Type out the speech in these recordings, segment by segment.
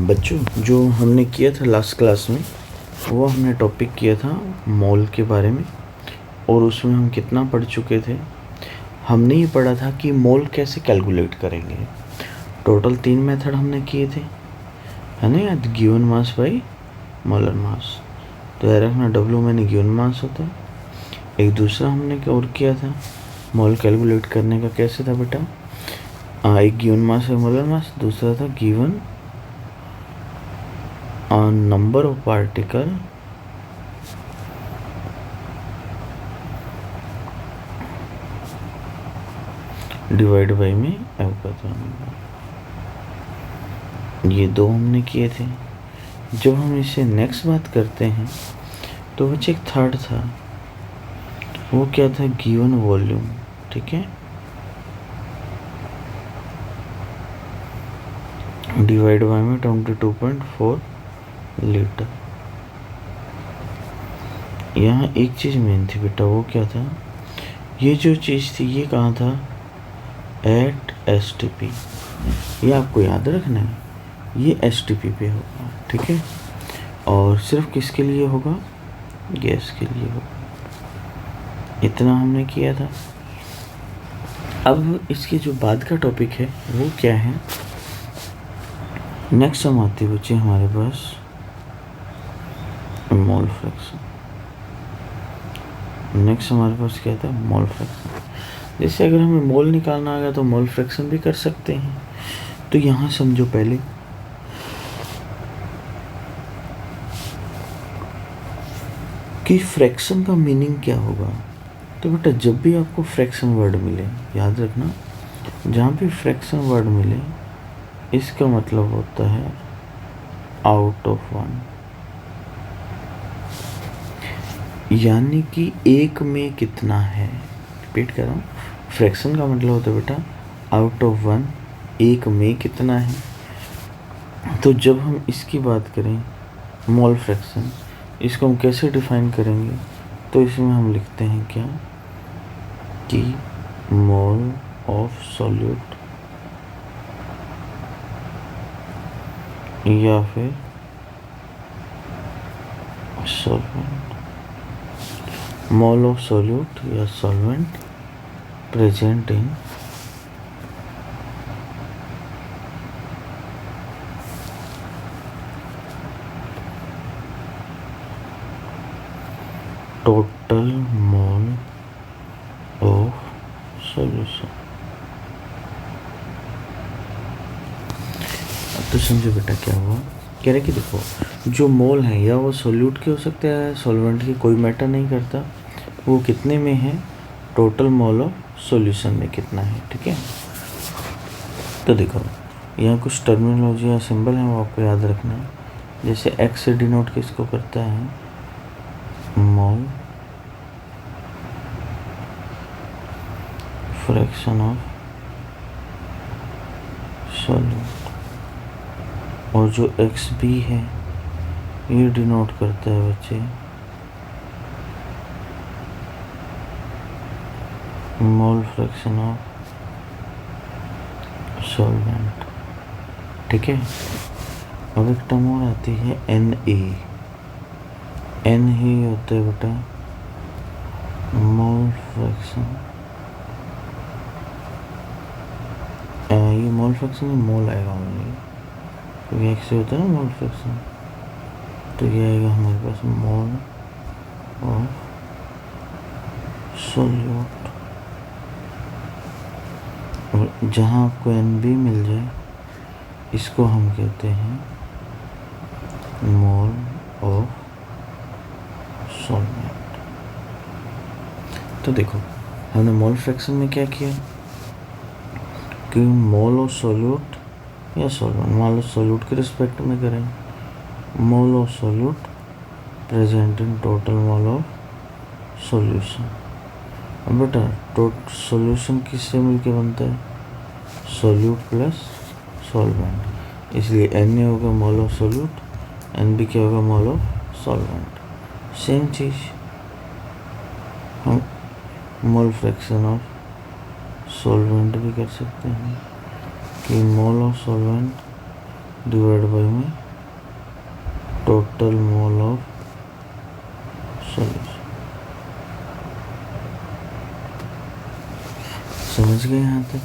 बच्चों, जो हमने किया था लास्ट क्लास में, वो हमने टॉपिक किया था मोल के बारे में। और उसमें हम कितना पढ़ चुके थे? हमने ये पढ़ा था कि मोल कैसे कैलकुलेट करेंगे। टोटल 3 मेथड हमने किए थे, है ना यार? Given mass by molar mass. तो यार रखना, डब्ल्यू मैंने गिवन मास होता है। एक दूसरा हमने क्या और किया था मोल कैलकुलेट करने का? कैसे था बेटा? एक गिवन मास है मोलर मास, दूसरा था given number of particle divide by में एवोगाद्रो नंबर। ये दो हमने किए थे। जब हम इससे नेक्स्ट बात करते हैं तो बच्चे एक थर्ड था, वो क्या था? Given volume. ठीक है, डिवाइड बाई में 22.4 लीटर। यहाँ एक चीज़ मेन थी बेटा, वो क्या था? ये जो चीज़ थी ये कहाँ था? At STP। ये आपको याद रखना है, ये STP पे होगा। ठीक है, और सिर्फ किसके लिए होगा? गैस के लिए होगा। इतना हमने किया था। अब इसके जो बाद का टॉपिक है वो क्या है? नेक्स्ट हम आते बच्चे हमारे पास मोल फ्रैक्शन। नेक्स्ट हमारे पास क्या था? Mole fraction. जैसे अगर हमें मोल निकालना आ गया तो मोल फ्रैक्शन भी कर सकते हैं। तो यहाँ समझो पहले कि फ्रैक्शन का मीनिंग क्या होगा। तो बेटा जब भी आपको फ्रैक्शन वर्ड मिले, याद रखना, जहाँ भी फ्रैक्शन वर्ड मिले इसका मतलब होता है आउट ऑफ 1, यानी कि एक में कितना है। रिपीट कर रहा हूँ, फ्रैक्शन का मतलब होता है बेटा आउट ऑफ 1, एक में कितना है। तो जब हम इसकी बात करें मोल फ्रैक्शन, इसको हम कैसे डिफाइन करेंगे? तो इसमें हम लिखते हैं क्या कि मोल ऑफ सॉल्यूट या फिर सॉल्वेंट, मोल ऑफ सॉल्यूट या solvent present in total mole of solution. अब तो समझो बेटा क्या हुआ। कह रहे कि देखो, जो मोल है या वो सॉल्यूट के हो सकते हैं, सॉल्वेंट के, कोई मैटर नहीं करता। वो कितने में है? टोटल मोल ऑफ सॉल्यूशन में कितना है। ठीक है, तो देखो यहाँ कुछ टर्मिनोलॉजी या सिंबल है, वो आपको याद रखना है। जैसे एक्स से डिनोट किसको करता है? मोल फ्रैक्शन ऑफ सॉल्यूट, और जो एक्स बी है ये डिनोट करता है बच्चे मोल फ्रैक्शन ऑफ सॉल्वेंट। ठीक है, अब एक टर्म और आती है Na। एन ही होता है बेटा मोल फ्रैक्शन। ये मोल फ्रैक्शन में मोल आएगा ओनली, क्योंकि एक से होता है ना मोल फ्रैक्शन। तो ये आएगा हमारे पास मोल ऑफ सॉल्यूट। और जहाँ आपको NB मिल जाए इसको हम कहते हैं मोल ऑफ सॉल्वेंट। तो देखो हमने मोल फ्रैक्शन में क्या किया कि मोल ऑफ सॉल्यूट या सॉल्वेंट, मान लो सॉल्यूट के रिस्पेक्ट में करें, mole of solute present in total mole of solution. अब बेटा सॉल्यूशन किससे मिलके बनता है? सॉल्यूट प्लस सॉल्वेंट, इसलिए Na होगा मोल ऑफ सॉल्यूट, Nb क्या होगा? Mole of solvent. सेम चीज़ हम मोल फ्रैक्शन ऑफ सॉल्वेंट भी कर सकते हैं कि mole of solvent divide by में टोटल मोल ऑफ सॉल्यूशन। समझ गए यहाँ तक?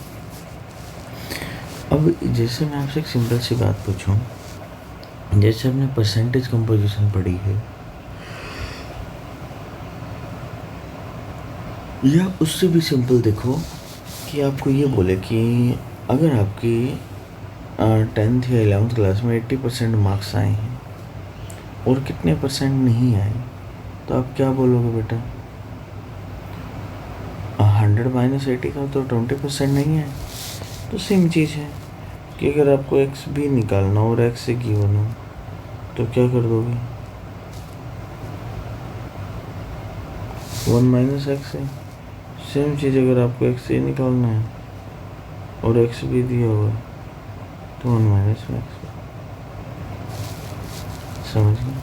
अब जैसे मैं आपसे एक सिंपल सी बात पूछूं, जैसे हमने परसेंटेज कंपोजिशन पढ़ी है, या उससे भी सिंपल देखो कि आपको ये बोले कि अगर आपकी 10th या 11th क्लास में 80% मार्क्स आए हैं और कितने परसेंट नहीं आए, तो आप क्या बोलोगे बेटा? 100 माइनस 80 का तो 20% नहीं है। तो सेम चीज़ है कि अगर आपको एक्स भी निकालना और एक्स से गिवन हो तो क्या कर दोगे? 1 माइनस एक्स है। सेम चीज़ अगर आपको एक्स से निकालना है और एक्स भी दिया हुआ है तो 1 माइनस एक्स। समझ गए?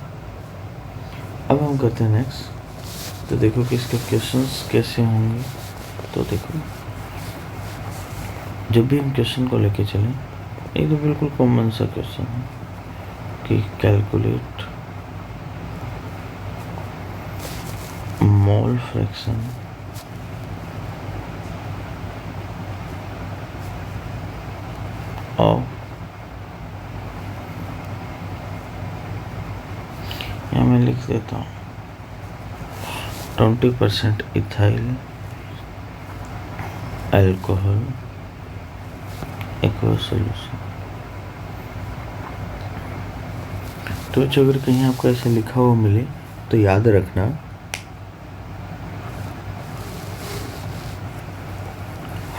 अब हम करते हैं नेक्स्ट। तो देखो कि इसके क्वेश्चंस कैसे होंगे। तो देखो, जब भी हम क्वेश्चन को लेके चलें, एक तो बिल्कुल कॉमन सा क्वेश्चन है कि कैलकुलेट मोल फ्रैक्शन ऑफ, या मैं लिख देता हूँ 20% इथाइल अल्कोहल एक्वा सॉल्यूशन। तो अगर कहीं आपको ऐसे लिखा हुआ मिले तो याद रखना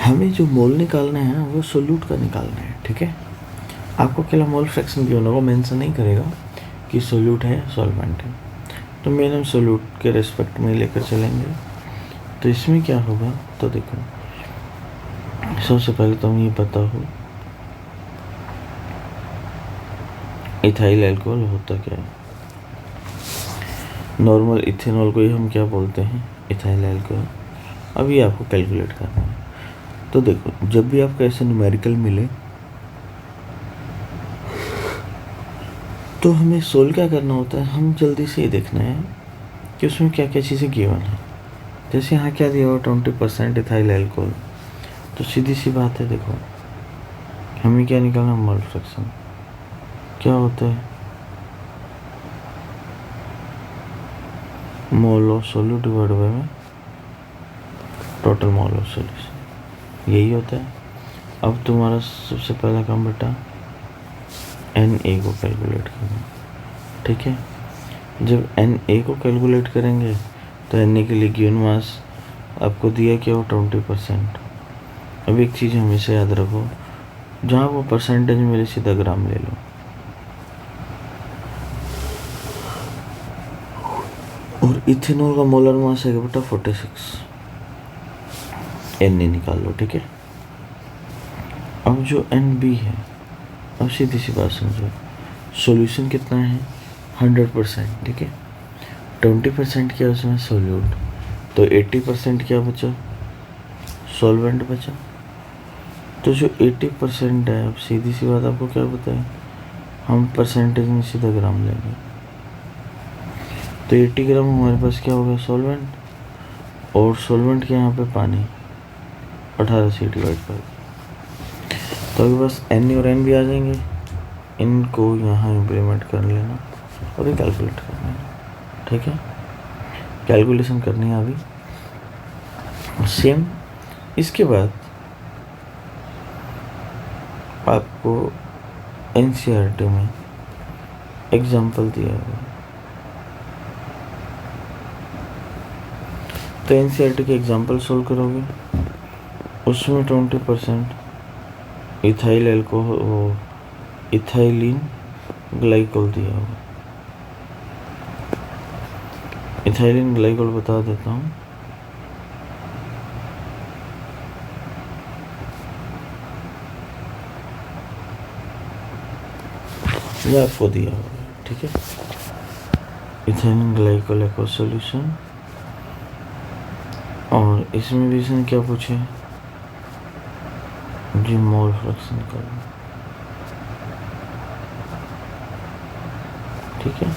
हमें जो मोल निकालना है वो सोल्यूट का निकालना है। ठीक है, आपको अकेला मोल फ्रैक्शन क्यों होगा मेंशन नहीं करेगा कि सोल्यूट है सॉल्वेंट है, तो मेन हम सोल्यूट के रेस्पेक्ट में लेकर चलेंगे। तो इसमें क्या होगा, तो देखो सबसे पहले तो हमें ये पता हो इथाइल अल्कोहल होता क्या है। नॉर्मल इथेनॉल को ही हम क्या बोलते हैं? Ethyl alcohol. अब ये आपको कैलकुलेट करना है। तो देखो, जब भी आपको ऐसे न्यूमेरिकल मिले तो हमें सोल्व क्या करना होता है, हम जल्दी से ये देखना है कि उसमें क्या क्या चीज़ें गिवन है। जैसे यहाँ क्या दिया हुआ 20% इथाइल अल्कोहल, तो सीधी सी बात है, देखो हमें क्या निकालना, मोल फ्रैक्शन क्या होता है, mole of solute divide by में टोटल मोल ऑफ सॉल्यूशन, यही होता है। अब तुम्हारा सबसे पहला काम बेटा Na को कैलकुलेट करना। ठीक है, जब Na को कैलकुलेट करेंगे तो Na के लिए गिवन मास आपको दिया क्या हो 20%। अब एक चीज़ हमेशा याद रखो, जहाँ वो परसेंटेज मिले सीधा ग्राम ले लो, और इथेनॉल का मोलर मास है बेटा 46, Na निकाल लो। ठीक है, अब जो Nb है, अब सीधी सी बात समझो, सॉल्यूशन कितना है 100%। ठीक है, 20% क्या उसमें सोल्यूट, तो 80% क्या बचा, सॉल्वेंट बचा। तो जो 80% है, अब सीधी सी बात आपको क्या बताए, हम परसेंटेज में सीधा ग्राम लेंगे। तो 80 ग्राम हमारे पास क्या होगा, सॉल्वेंट, और सॉल्वेंट के यहाँ पे पानी 18 से डिवाइड कर, तो अभी बस Na और Nb आ जाएंगे, इनको यहाँ इम्प्लीमेंट कर लेना और ये कैलकुलेट करना है। ठीक है, कैलकुलेशन करनी है अभी। सेम इसके बाद आपको NCERT में एग्जाम्पल दिया हुआ है, तो NCERT के एग्जाम्पल सोल्व करोगे, उसमें 20% इथाइल अल्कोहल इथाइलिन ग्लाइकोल दिया हुआ। इथाइलिन ग्लाइकोल बता देता हूँ, ये आपको दिया हुआ है। ठीक है, इथाइलिन ग्लाइकोल एक्वा सॉल्यूशन, और इसमें भी इसने क्या पूछे जी, मोल फ्रैक्शन का। ठीक है,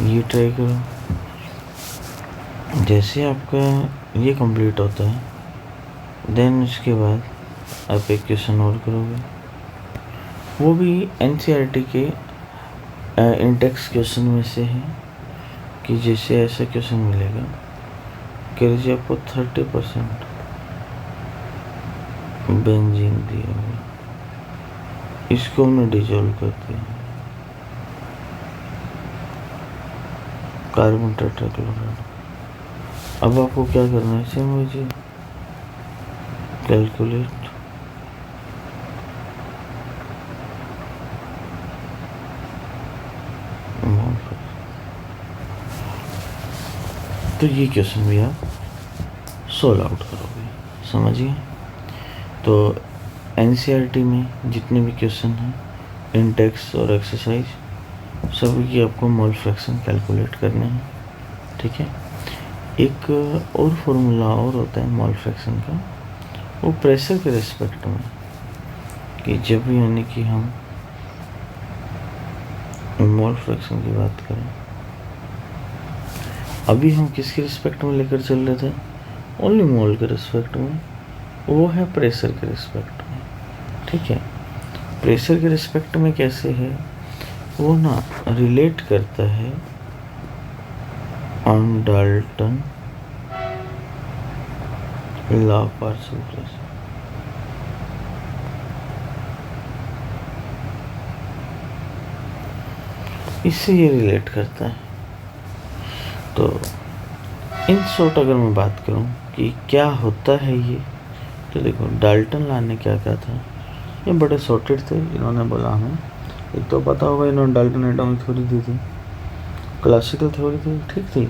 ये ट्राई करो। जैसे आपका ये कंप्लीट होता है, देन उसके बाद आप एक क्वेश्चन और करोगे, वो भी एनसीईआरटी के इंडेक्स क्वेश्चन में से है कि जैसे ऐसा क्वेश्चन मिलेगा, कह लीजिए आपको 30% बेंजीन दिया हुआ, इसको हमने डिजोल्व कर दिया कार्बन टेट्राक्लोराइड। अब आपको क्या करना है, सेम मुझे कैलकुलेट तो ये क्वेश्चन भी आप सोल्व आउट करोगे, समझिए। तो एनसीईआरटी में जितने भी क्वेश्चन हैं, इंडेक्स और एक्सरसाइज, सभी की आपको मोल फ्रैक्शन कैलकुलेट करने हैं, ठीक है। एक और फॉर्मूला और होता है मोल फ्रैक्शन का, वो प्रेशर के रिस्पेक्ट में, कि जब भी यानी कि हम मोल फ्रैक्शन की बात करें, अभी हम किसके रिस्पेक्ट में लेकर चल रहे थे, ओनली मोल के रिस्पेक्ट में, वो है प्रेशर के रिस्पेक्ट में, ठीक है। प्रेशर के रिस्पेक्ट में कैसे है, वो ना रिलेट करता है on Dalton law of partial pressure. इससे ये रिलेट करता है। तो इन शॉर्ट अगर मैं बात करूं कि क्या होता है ये, तो देखो डाल्टन लॉ ने क्या कहा था, ये बड़े सॉर्टेड थे, इन्होंने बोला हमें, एक तो पता होगा इन्होंने डाल्टन एटॉमिक थ्योरी दी थी, क्लासिकल थ्योरी थी, ठीक थी,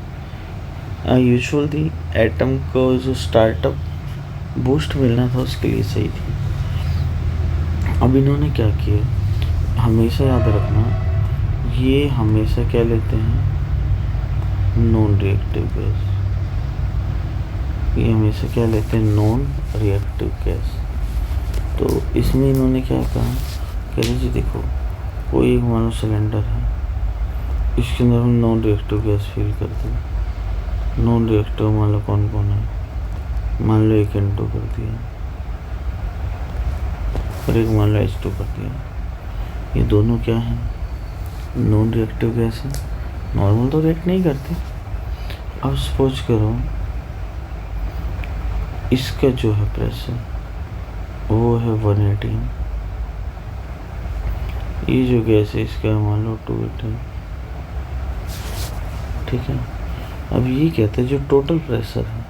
यूजुअल थी, एटम को जो स्टार्टअप बूस्ट मिलना था उसके लिए सही थी। अब इन्होंने क्या किया, हमेशा याद रखना, ये हमेशा क्या लेते हैं, नॉन रिएक्टिव गैस, ये हमेशा क्या लेते हैं, नॉन रिएक्टिव गैस। तो इसमें इन्होंने क्या कहा, कह लीजिए देखो कोई एक मानो सिलेंडर है, इसके अंदर हम नॉन रिएक्टिव गैस फिल कर दें, नॉन रिएक्टिव मान लो कौन कौन है, मान लो एक N2 कर दिया और एक मान लो H2 कर दिया, ये दोनों क्या हैं, नॉन रिएक्टिव गैस है, नॉर्मल तो रिएक्ट नहीं करते। अब सपोज करो इसका जो है प्रेशर वो है 118, ये जो गैस है इसका मान लो 218, ठीक है। अब ये कहते हैं जो टोटल प्रेशर है,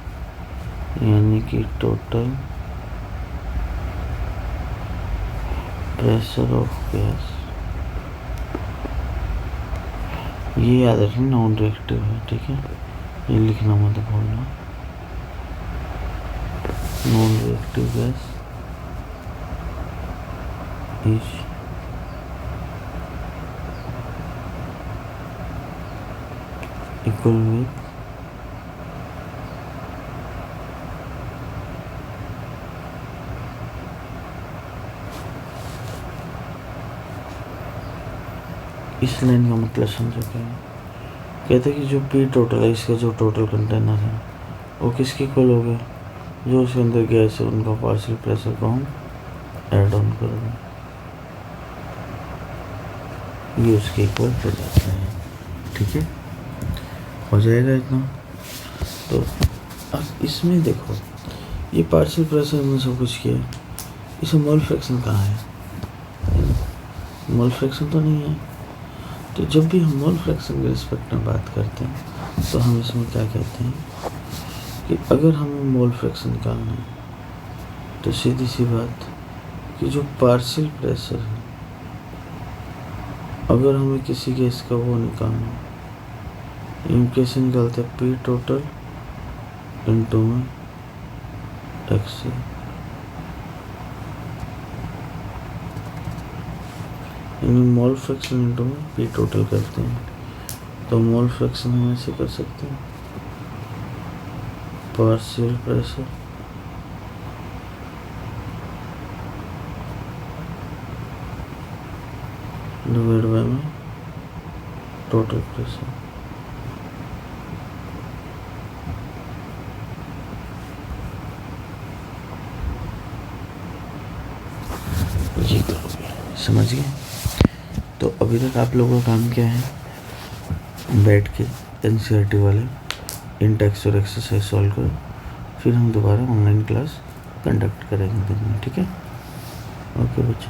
यानी कि टोटल प्रेशर ऑफ गैस, ये याद रखना नॉन रिएक्टिव है, ठीक है, ये लिखना मत भूलना, non reactive gas is equal with इस लाइन का मतलब समझो क्या है, कहते हैं कि जो पी टोटल है, इसका जो टोटल कंटेनर है वो किसके इक्वल हो गया, जो उसके अंदर गैस है उनका पार्शियल प्रेशर को हम ऐड ऑन कर दें, ये उसके इक्वल हो जाता है, ठीक है, हो जाएगा इतना। तो अब इसमें देखो ये पार्शियल प्रेशर में सब कुछ किया, इसमें मोल फ्रैक्शन कहाँ है, मोल फ्रैक्शन तो नहीं है। तो जब भी हम मोल फ्रैक्शन के रिस्पेक्ट में बात करते हैं, तो हम इसमें क्या कहते हैं कि अगर हमें मोल फ्रैक्शन निकालना है, तो सीधी सी बात कि जो पार्शियल प्रेशर है, अगर हमें किसी गैस का वो निकालना है, हम कैसे निकालते हैं, पी टोटल इंटू में एक्सी, यानी मोल फ्रैक्शन इंटू में पी टोटल करते हैं। तो मोल फ्रैक्शन हम ऐसे कर सकते हैं, पार्शियल प्रेशर डिवाइड बाय में टोटल प्रेशर। ये करोगे, समझ गए। तो अभी तक आप लोगों का काम क्या है, बैठ के एनसीईआरटी वाले इन टेक्स्ट और एक्सरसाइज सॉल्व करो, फिर हम दोबारा ऑनलाइन क्लास कंडक्ट करेंगे दिन में, ठीक है। ओके बच्चों।